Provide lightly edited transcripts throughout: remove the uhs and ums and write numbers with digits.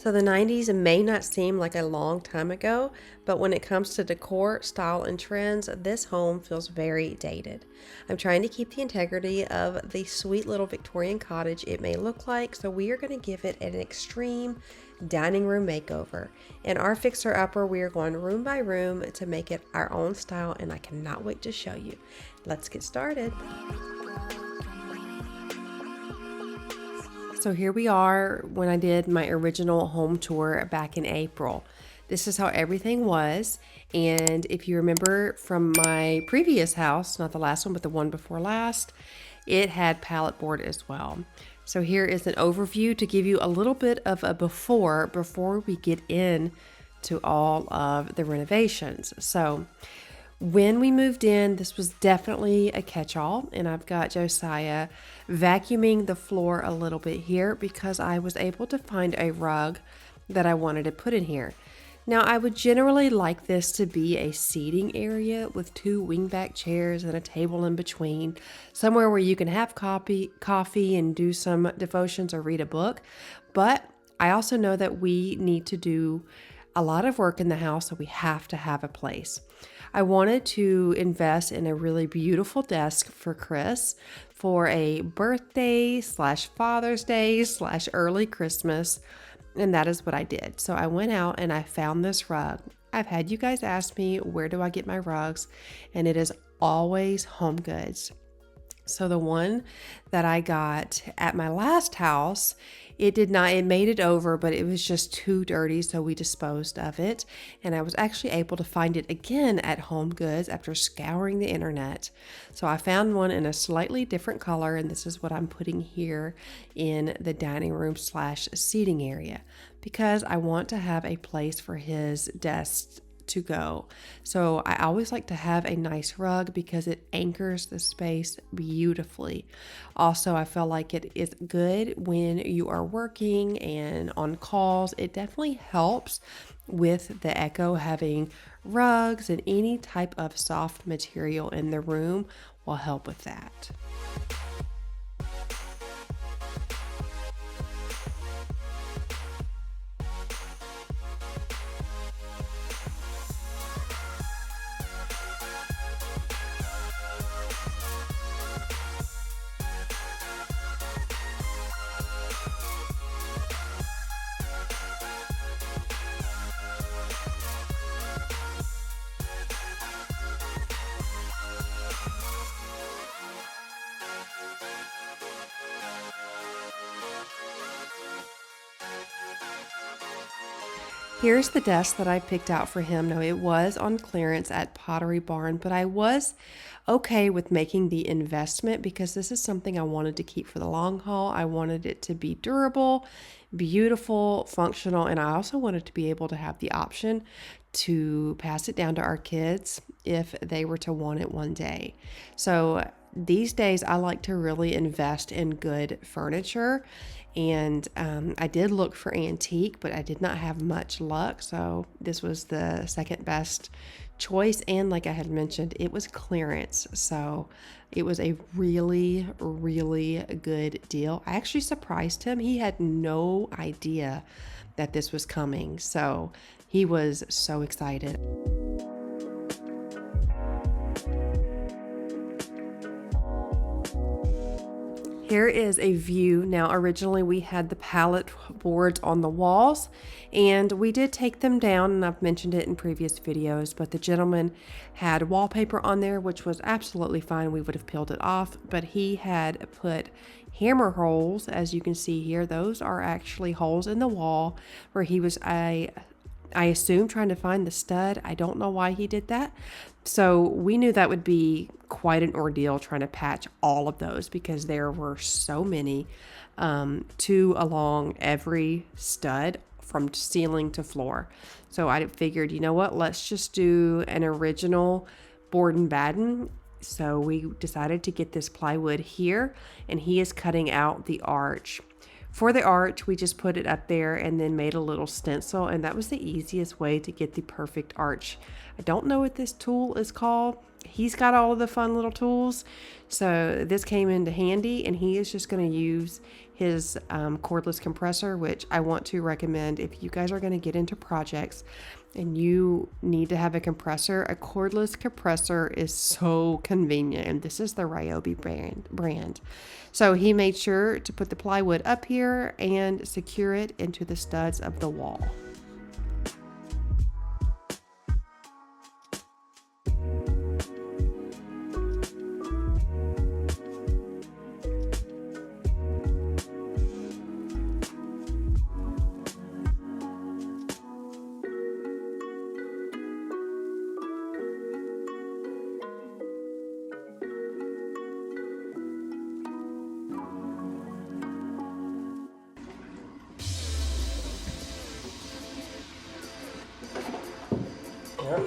So the 90s may not seem like a long time ago, but when it comes to decor, style, and trends, this home feels very dated. I'm trying to keep the integrity of the sweet little Victorian cottage it may look like, so we are going to give it an extreme dining room makeover. In our fixer upper, we are going room by room to make it our own style, and I cannot wait to show you. Let's get started. So here we are when I did my original home tour back in April. This is how everything was. And if you remember from my previous house, not the last one, but the one before last, it had pallet board as well. So here is an overview to give you a little bit of a before we get in to all of the renovations. So when we moved in, this was definitely a catch-all, and I've got Josiah vacuuming the floor a little bit here because I was able to find a rug that I wanted to put in here. Now, I would generally like this to be a seating area with 2 wingback chairs and a table in between, somewhere where you can have coffee and do some devotions or read a book. But I also know that we need to do a lot of work in the house, so we have to have a place. I wanted to invest in a really beautiful desk for Chris for a birthday / Father's Day / early Christmas, and that is what I did. So I went out and I found this rug. I've had you guys ask me, where do I get my rugs? And it is always Home Goods. So the one that I got at my last house, it made it over, but it was just too dirty, so we disposed of it. And I was actually able to find it again at Home Goods after scouring the internet. So I found one in a slightly different color, and this is what I'm putting here in the dining room / seating area, because I want to have a place for his desk to go. So I always like to have a nice rug because it anchors the space beautifully. Also, I feel like it is good when you are working and on calls. It definitely helps with the echo. Having rugs and any type of soft material in the room will help with that. Here's the desk that I picked out for him. Now, it was on clearance at Pottery Barn, but I was okay with making the investment because this is something I wanted to keep for the long haul. I wanted it to be durable, beautiful, functional, and I also wanted to be able to have the option to pass it down to our kids if they were to want it one day. So these days, I like to really invest in good furniture. And I did look for antique, but I did not have much luck. So this was the second best choice. And like I had mentioned, it was clearance. So it was a really, really good deal. I actually surprised him. He had no idea that this was coming. So he was so excited. Here is a view. Now, originally we had the pallet boards on the walls, and we did take them down, and I've mentioned it in previous videos, but the gentleman had wallpaper on there, which was absolutely fine. We would have peeled it off, but he had put hammer holes, as you can see here. Those are actually holes in the wall where he was, I assume, trying to find the stud. I don't know why he did that. So we knew that would be quite an ordeal trying to patch all of those because there were so many, 2 along every stud from ceiling to floor. So I figured, you know what, let's just do an original board and batten. So we decided to get this plywood here, and he is cutting out the arch. For the arch, we just put it up there and then made a little stencil, and that was the easiest way to get the perfect arch. I don't know what this tool is called. he's got all of the fun little tools. So this came into handy, and he is just going to use his cordless compressor, which I want to recommend if you guys are going to get into projects and you need to have a compressor. A cordless compressor is so convenient, and this is the Ryobi brand. So he made sure to put the plywood up here and secure it into the studs of the wall.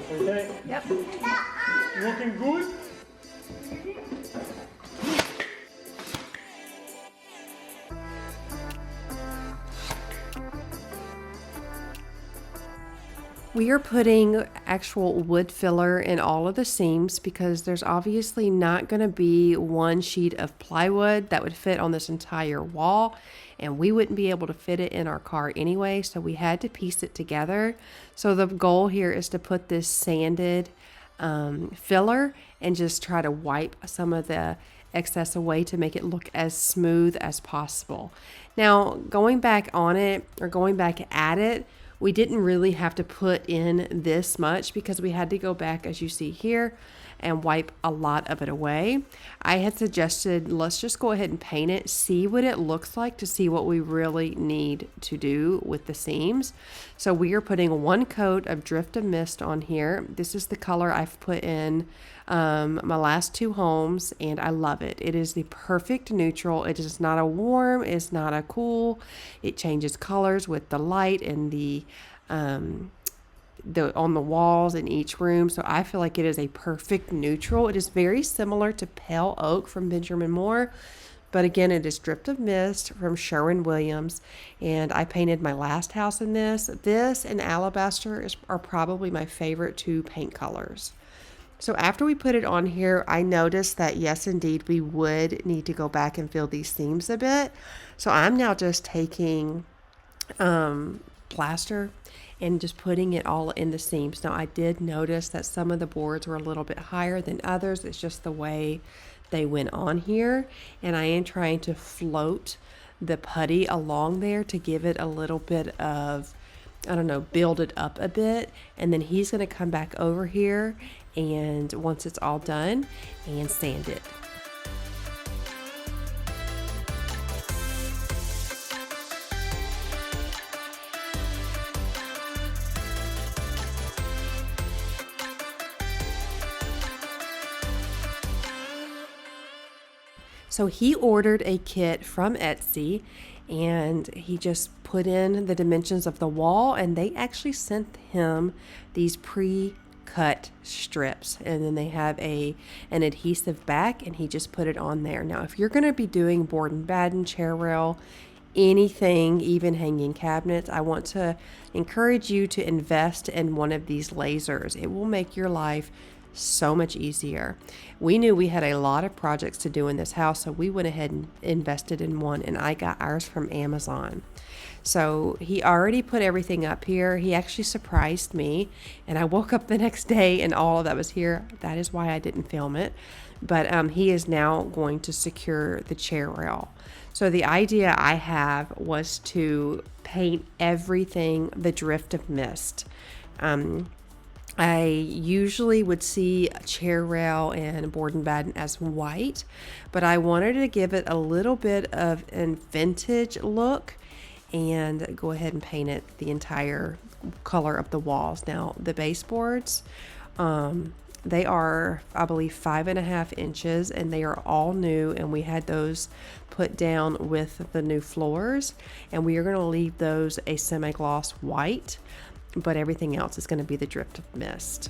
Okay. Yep. Looking good? We are putting actual wood filler in all of the seams because there's obviously not going to be one sheet of plywood that would fit on this entire wall, and we wouldn't be able to fit it in our car anyway, so we had to piece it together. So the goal here is to put this sanded filler and just try to wipe some of the excess away to make it look as smooth as possible. Now, going back on it, or going back at it, we didn't really have to put in this much because we had to go back, as you see here, and wipe a lot of it away. I had suggested, let's just go ahead and paint it, see what it looks like to see what we really need to do with the seams. So we are putting one coat of Drift of Mist on here. This is the color I've put in my last two homes, and I love it. It is the perfect neutral. It is not a warm, it's not a cool. It changes colors with the light and the on the walls in each room. So I feel like it is a perfect neutral. It is very similar to Pale Oak from Benjamin Moore, but again, it is Drift of Mist from Sherwin-Williams, and I painted my last house in this. This and Alabaster are probably my favorite two paint colors. So after we put it on here, I noticed that yes, indeed, we would need to go back and fill these seams a bit. So I'm now just taking plaster and just putting it all in the seams. Now I did notice that some of the boards were a little bit higher than others. It's just the way they went on here, and I am trying to float the putty along there to give it a little bit of, I don't know, build it up a bit. And then he's going to come back over here, and once it's all done, and sand it. So he ordered a kit from Etsy, and he just put in the dimensions of the wall, and they actually sent him these pre-cut strips, and then they have an adhesive back, and he just put it on there. Now, if you're going to be doing board and batten, chair rail, anything, even hanging cabinets, I want to encourage you to invest in one of these lasers. It will make your life so much easier. We knew we had a lot of projects to do in this house, so we went ahead and invested in one, and I got ours from Amazon. So he already put everything up here. He actually surprised me, and I woke up the next day and all of that was here. That is why I didn't film it. But he is now going to secure the chair rail. So the idea I have was to paint everything the Drift of Mist. I usually would see a chair rail and board and batten as white, but I wanted to give it a little bit of a vintage look and go ahead and paint it the entire color of the walls. Now, the baseboards, they are, I believe, 5.5 inches, and they are all new, and we had those put down with the new floors, and we are going to leave those a semi-gloss white, but everything else is going to be the Drift of Mist.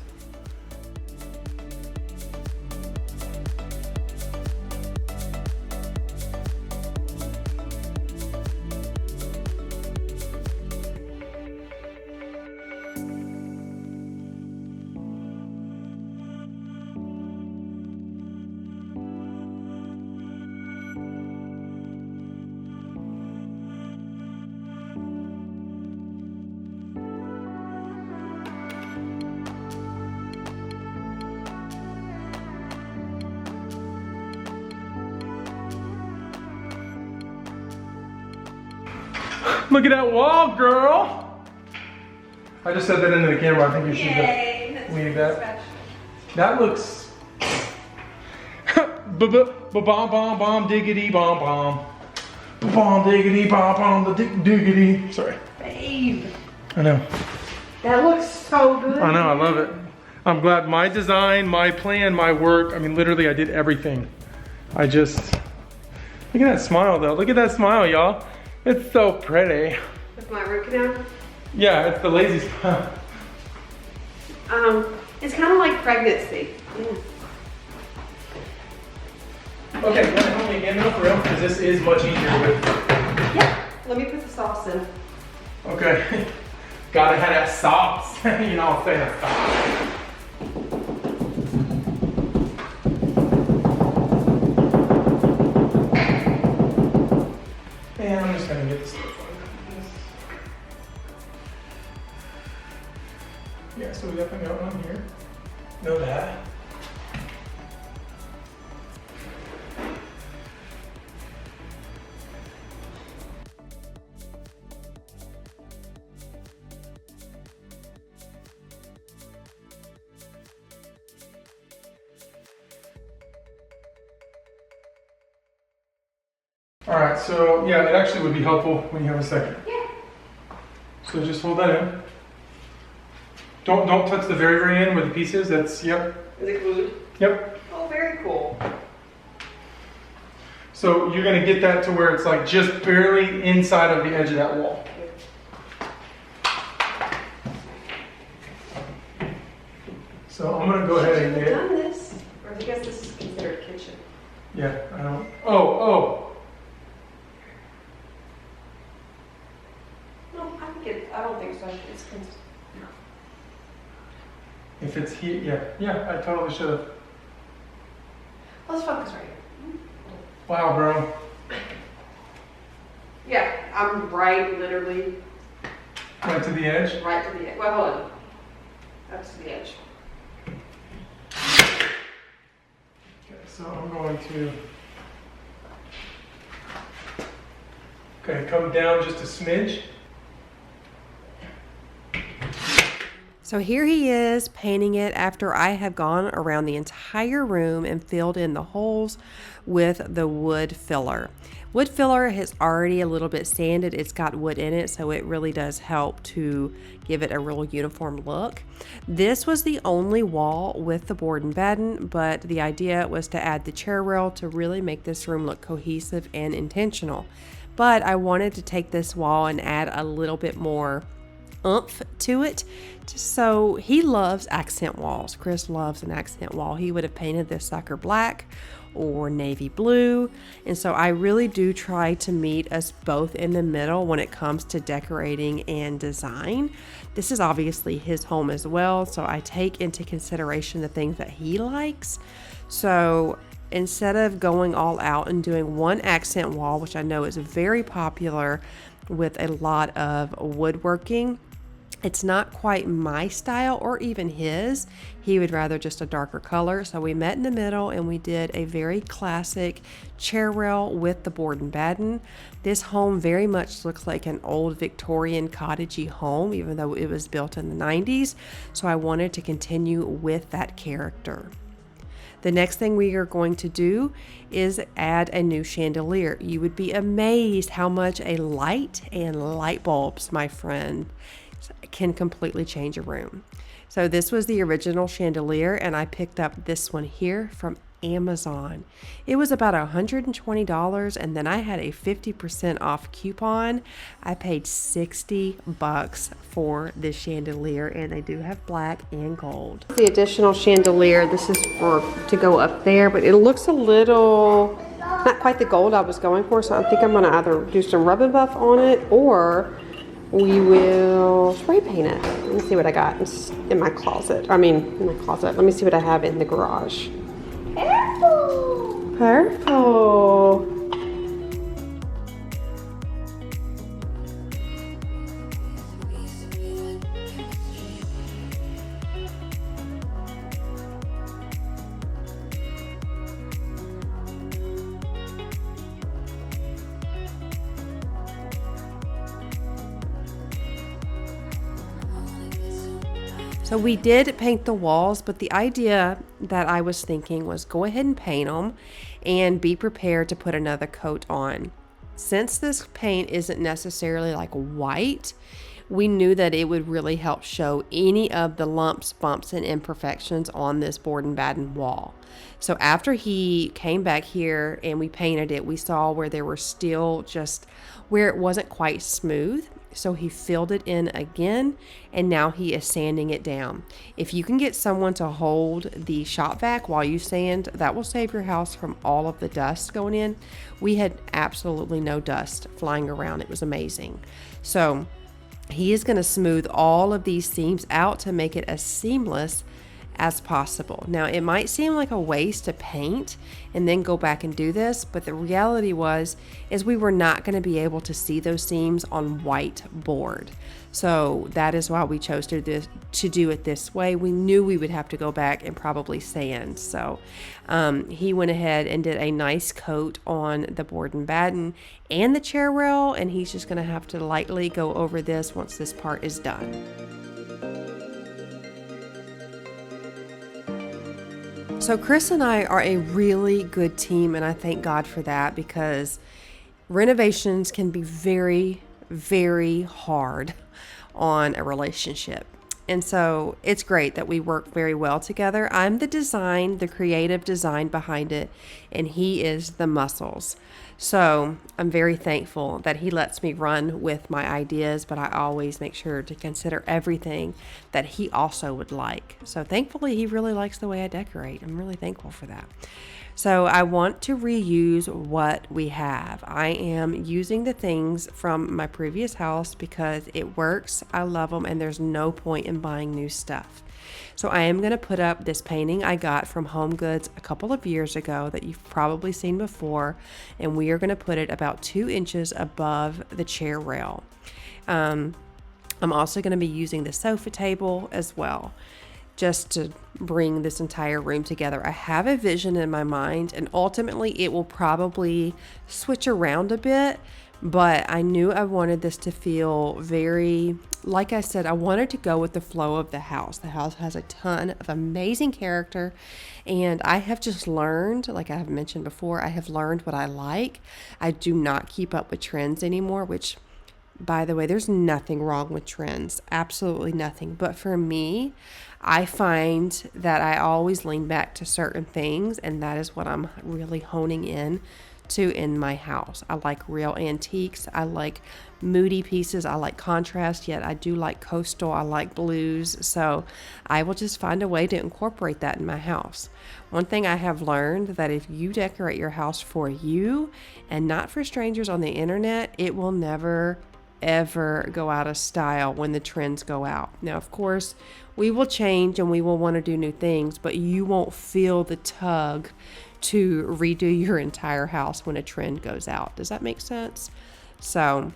Look at that wall, girl. I just said that into the camera. I think you should leave that. That looks. Bomb, bomb, bomb, diggity, bomb, bomb. Bomb, diggity, bomb, bomb, the diggity. Sorry. Babe. I know. That looks so good. I know, I love it. I'm glad my design, my plan, my work, I mean, literally I did everything. I just, look at that smile though. Look at that smile, y'all. It's so pretty. With my root canal? Yeah, it's the lazy smile. It's kind of like pregnancy. Okay, you wanna help me again though, for real? Because this is much easier with. Yeah, let me put the sauce in. Okay. Gotta have that sauce. You know, I'll say that sauce. And I'm just gonna get this stuff on. Yeah, so we definitely got one here. Know that. All right, so yeah, it actually would be helpful when you have a second. Yeah. So just hold that in. Don't touch the very, very end where the piece is. That's, yep. Is it glued? Yep. Oh, very cool. So you're gonna get that to where it's like just barely inside of the edge of that wall. So I'm gonna go ahead and I've get. done this. Or I guess this is considered kitchen. Yeah, I don't. Oh. No, I don't think so. It's If it's here, yeah, I totally should have. Let's focus right here. Wow, bro. Yeah, I'm right, literally, Right to the edge. right to the edge. Well, hold on. That's to the edge. Okay, so I'm going to. Okay, come down just a smidge. So here he is painting it after I have gone around the entire room and filled in the holes with the wood filler. Wood filler has already a little bit sanded. It's got wood in it, so it really does help to give it a real uniform look. This was the only wall with the board and batten, but the idea was to add the chair rail to really make this room look cohesive and intentional. But I wanted to take this wall and add a little bit more oomph to it. So he loves accent walls. Chris loves an accent wall. He would have painted this sucker black or navy blue. And so I really do try to meet us both in the middle when it comes to decorating and design. This is obviously his home as well, so I take into consideration the things that he likes. So instead of going all out and doing one accent wall, which I know is very popular with a lot of woodworking, it's not quite my style or even his. He would rather just a darker color. So we met in the middle and we did a very classic chair rail with the board and batten. This home very much looks like an old Victorian cottagey home, even though it was built in the 90s. So I wanted to continue with that character. The next thing we are going to do is add a new chandelier. You would be amazed how much a light and light bulbs, my friend, can completely change a room. So this was the original chandelier, and I picked up this one here from Amazon. It was about $120, and then I had a 50% off coupon. I paid $60 for this chandelier, and they do have black and gold. The additional chandelier, this is for to go up there, but it looks a little not quite the gold I was going for, so I think I'm going to either do some rub and buff on it, or we will spray paint it. Let me see what I got in my closet. In my closet. Let me see what I have in the garage. Purple. Purple. So we did paint the walls, but the idea that I was thinking was go ahead and paint them and be prepared to put another coat on. Since this paint isn't necessarily like white, we knew that it would really help show any of the lumps, bumps, and imperfections on this board and batten wall. So after he came back here and we painted it, we saw where there were still just where it wasn't quite smooth. So he filled it in again, and now he is sanding it down. If you can get someone to hold the shop vac while you sand, that will save your house from all of the dust going in. We had absolutely no dust flying around. It was amazing. So he is going to smooth all of these seams out to make it as seamless as possible. Now, it might seem like a waste to paint and then go back and do this, but the reality is we were not going to be able to see those seams on white board. So that is why we chose to do it this way. We knew we would have to go back and probably sand. So he went ahead and did a nice coat on the board and batten and the chair rail, and he's just going to have to lightly go over this once this part is done. So Chris and I are a really good team, and I thank God for that, because renovations can be very, very hard on a relationship. And so it's great that we work very well together. I'm the creative design behind it, and he is the muscles. So I'm very thankful that he lets me run with my ideas, but I always make sure to consider everything that he also would like. So thankfully, he really likes the way I decorate. I'm really thankful for that. So I want to reuse what we have. I am using the things from my previous house because it works. I love them, and there's no point in buying new stuff. So I am going to put up this painting I got from Home Goods a couple of years ago that you've probably seen before, and we are going to put it about 2 inches above the chair rail. I'm also going to be using the sofa table as well, just to bring this entire room together. I have a vision in my mind, and ultimately it will probably switch around a bit, but I knew I wanted this to feel very, like I said, I wanted to go with the flow of the house. The house has a ton of amazing character, and I have just learned, like I have mentioned before, I have learned what I like. I do not keep up with trends anymore, which, by the way, there's nothing wrong with trends, absolutely nothing. But for me, I find that I always lean back to certain things, and that is what I'm really honing in to in my house. I like real antiques. I like moody pieces. I like contrast, yet I do like coastal. I like blues. So I will just find a way to incorporate that in my house. One thing I have learned, that if you decorate your house for you and not for strangers on the internet, it will never ever go out of style when the trends go out. Now, of course, we will change and we will want to do new things, but you won't feel the tug to redo your entire house when a trend goes out. Does that make sense? So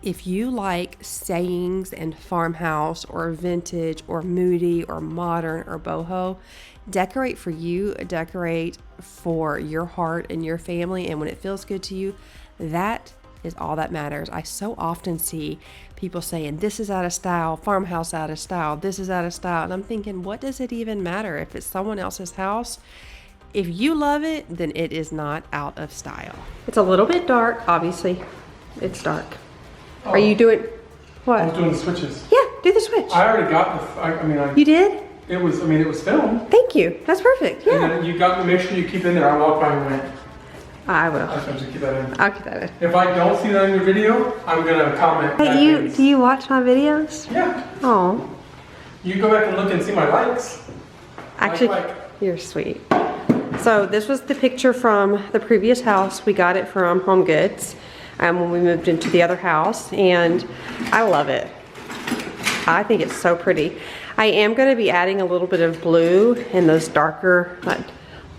if you like sayings and farmhouse or vintage or moody or modern or boho, decorate for you, decorate for your heart and your family, and when it feels good to you, that is all that matters. I so often see people saying, this is out of style, farmhouse out of style, this is out of style, and I'm thinking, what does it even matter if it's someone else's house? If you love it, then it is not out of style. It's a little bit dark, obviously. It's dark. Oh, are you doing what? I was doing the switches. Yeah, do the switch. I already got the. You did? It was filmed. Thank you. That's perfect. Yeah. And then you got to make sure you keep it in there. I walked by and went. I will. I just want you to keep that in. I'll keep that in. If I don't see that in your video, I'm gonna comment. Hey, do you watch my videos? Yeah. Oh. You go back and look and see my likes. Actually, you're sweet. So this was the picture from the previous house. We got it from Home Goods when we moved into the other house, and I love it. I think it's so pretty. I am going to be adding a little bit of blue in those darker,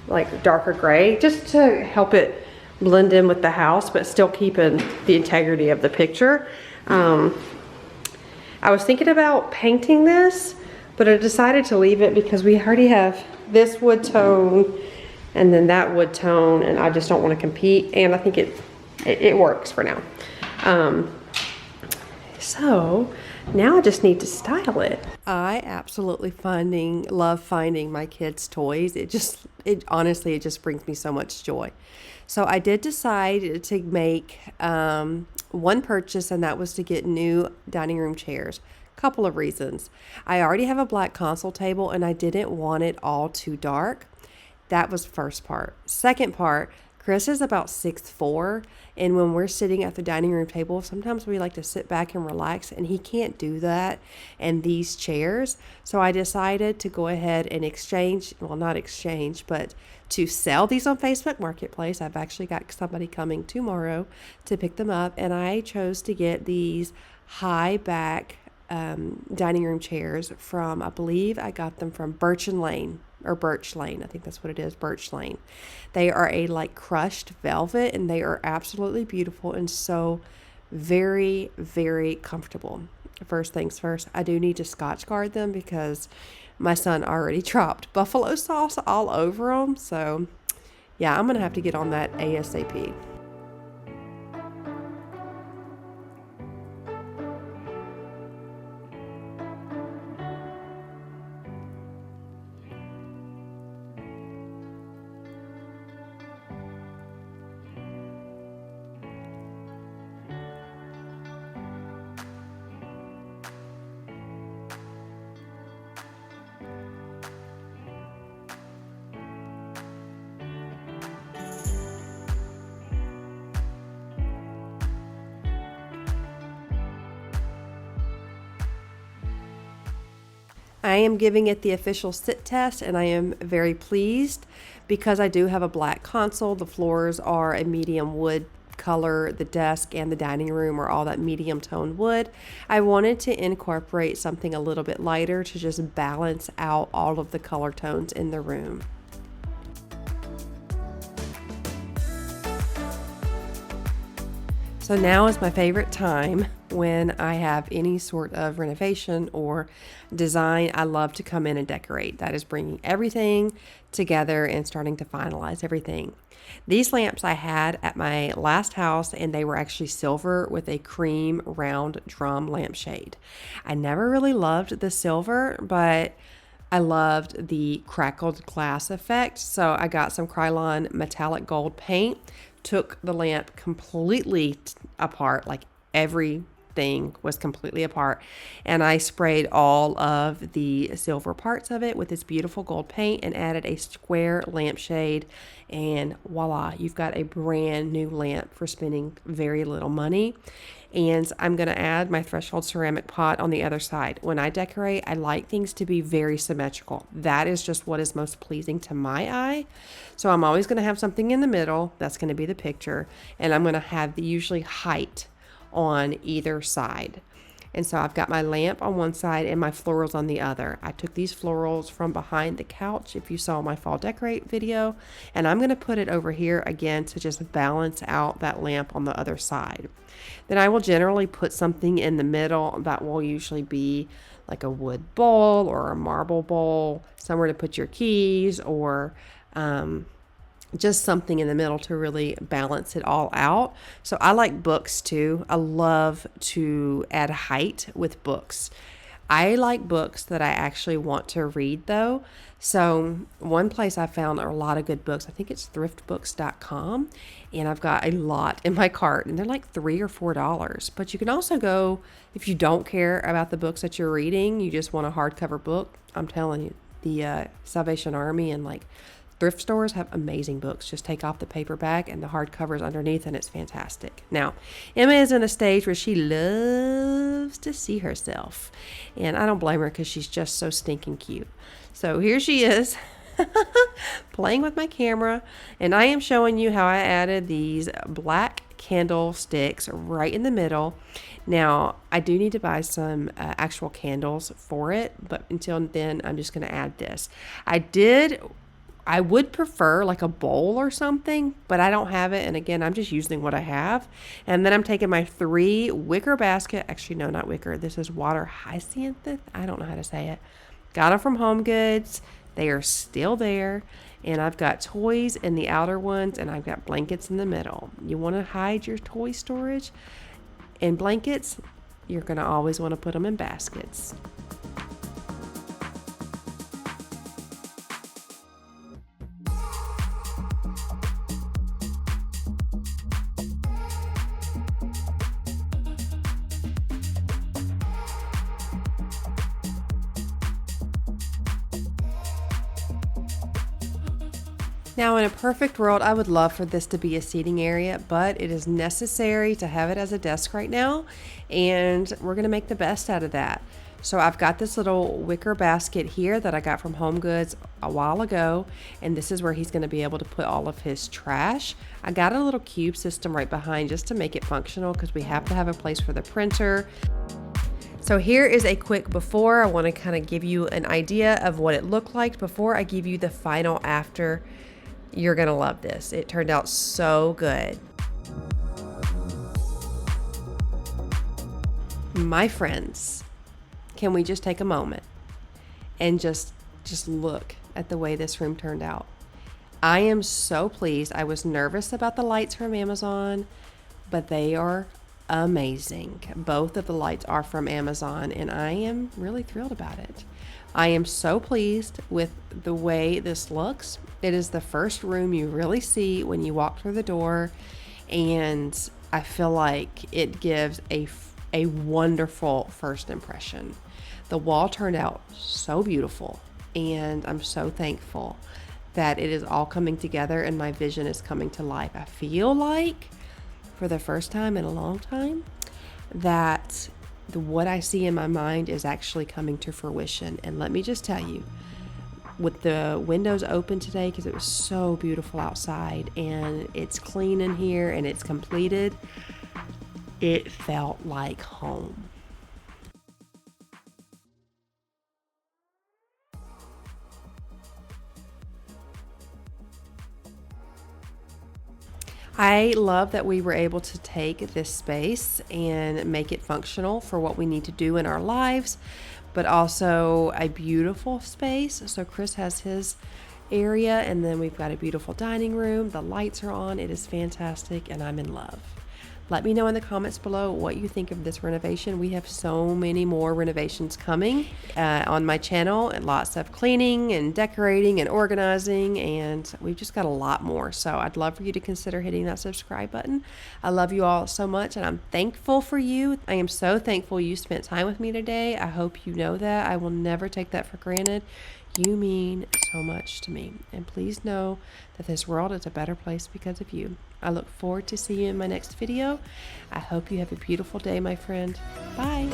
like darker gray, just to help it blend in with the house, but still keeping the integrity of the picture. I was thinking about painting this, but I decided to leave it because we already have this wood tone and then that wood tone, and I just don't want to compete, and I think it works for now. So now I just need to style it. I absolutely love finding my kids' toys. It honestly, it just brings me so much joy. So I did decide to make one purchase, and that was to get new dining room chairs. Couple of reasons. I already have a black console table, and I didn't want it all too dark. That was first part. Second part, Chris is about 6'4", and when we're sitting at the dining room table, sometimes we like to sit back and relax, and he can't do that in these chairs. So I decided to go ahead and not exchange, but to sell these on Facebook Marketplace. I've actually got somebody coming tomorrow to pick them up, and I chose to get these high back dining room chairs from, I believe I got them from Birch Lane. I think that's what it is, Birch Lane. They are a like crushed velvet, and they are absolutely beautiful and so very, very comfortable. First things first, I do need to Scotch guard them because my son already dropped buffalo sauce all over them. So yeah, I'm gonna have to get on that ASAP. I am giving it the official sit test, and I am very pleased because I do have a black console. The floors are a medium wood color. The desk and the dining room are all that medium tone wood. I wanted to incorporate something a little bit lighter to just balance out all of the color tones in the room. So now is my favorite time when I have any sort of renovation or design. I love to come in and decorate. That is bringing everything together and starting to finalize everything. These lamps I had at my last house, and they were actually silver with a cream round drum lampshade. I never really loved the silver, but I loved the crackled glass effect. So I got some Krylon metallic gold paint, took the lamp completely apart, like everything was completely apart, and I sprayed all of the silver parts of it with this beautiful gold paint and added a square lampshade, and voila, you've got a brand new lamp for spending very little money. And I'm going to add my threshold ceramic pot on the other side. When I decorate, I like things to be very symmetrical. That is just what is most pleasing to my eye. So I'm always going to have something in the middle. That's going to be the picture. And I'm going to have the usually height on either side. And so I've got my lamp on one side and my florals on the other. I took these florals from behind the couch, if you saw my fall decorate video, and I'm going to put it over here again to just balance out that lamp on the other side. Then I will generally put something in the middle that will usually be like a wood bowl or a marble bowl, somewhere to put your keys, or just something in the middle to really balance it all out. So I like books too. I love to add height with books. I like books that I actually want to read though. So one place I found a lot of good books, I think it's thriftbooks.com, and I've got a lot in my cart, and they're like $3 or $4. But you can also go, if you don't care about the books that you're reading, you just want a hardcover book. I'm telling you, the Salvation Army and like thrift stores have amazing books. Just take off the paperback and the hardcover's underneath, and it's fantastic. Now, Emma is in a stage where she loves to see herself, and I don't blame her because she's just so stinking cute. So here she is playing with my camera, and I am showing you how I added these black candlesticks right in the middle. Now, I do need to buy some actual candles for it, but until then, I'm just going to add this. I would prefer like a bowl or something, but I don't have it. And again, I'm just using what I have. And then I'm taking my 3 wicker basket. Actually, no, not wicker. This is water hyacinth. I don't know how to say it. Got them from Home Goods. They are still there. And I've got toys in the outer ones, and I've got blankets in the middle. You want to hide your toy storage and blankets? you're going to always want to put them in baskets. Now, in a perfect world, I would love for this to be a seating area, but it is necessary to have it as a desk right now, and we're going to make the best out of that. So I've got this little wicker basket here that I got from Home Goods a while ago, and this is where he's going to be able to put all of his trash. I got a little cube system right behind just to make it functional because we have to have a place for the printer. So here is a quick before. I want to kind of give you an idea of what it looked like before I give you the final after. You're gonna love this. It turned out so good. My friends, can we just take a moment and just look at the way this room turned out? I am so pleased. I was nervous about the lights from Amazon, but they are amazing. Both of the lights are from Amazon, and I am really thrilled about it. I am so pleased with the way this looks. It is the first room you really see when you walk through the door, and I feel like it gives a wonderful first impression. The wall turned out so beautiful, and I'm so thankful that it is all coming together and my vision is coming to life. I feel like for the first time in a long time that what I see in my mind is actually coming to fruition. And let me just tell you, with the windows open today, because it was so beautiful outside and it's clean in here and it's completed, it felt like home. I love that we were able to take this space and make it functional for what we need to do in our lives, but also a beautiful space. So Chris has his area, and then we've got a beautiful dining room. The lights are on. It is fantastic, and I'm in love. Let me know in the comments below what you think of this renovation. We have so many more renovations coming on my channel, and lots of cleaning and decorating and organizing, and we've just got a lot more. So I'd love for you to consider hitting that subscribe button. I love you all so much, and I'm thankful for you. I am so thankful you spent time with me today. I hope you know that. I will never take that for granted. You mean so much to me, and please know that this world is a better place because of you. I look forward to seeing you in my next video. I hope you have a beautiful day, my friend. Bye.